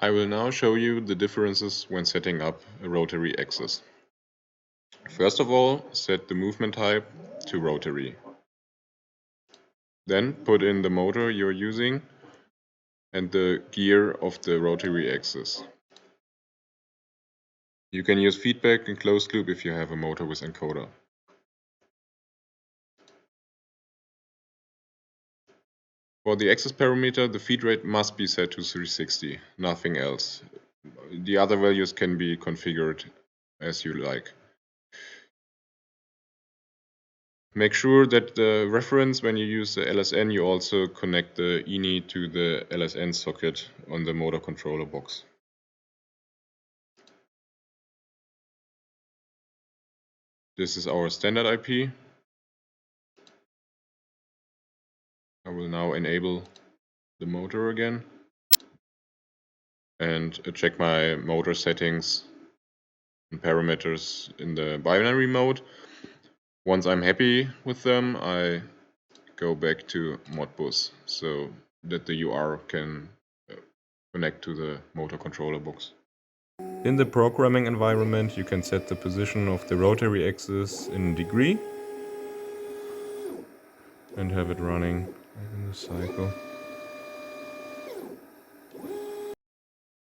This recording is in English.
I will now show you the differences when setting up a rotary axis. First of all, set the movement type to rotary. Then put in the motor you're using and the gear of the rotary axis. You can use feedback and closed loop if you have a motor with encoder. For the axis parameter, the feed rate must be set to 360, nothing else. The other values can be configured as you like. Make sure that the reference, when you use the LSN, you also connect the INI to the LSN socket on the motor controller box. This is our standard IP. I will now enable the motor again and check my motor settings and parameters in the binary mode. Once I'm happy with them, I go back to Modbus so that the UR can connect to the motor controller box. In the programming environment, you can set the position of the rotary axis in degree and have it running in the cycle.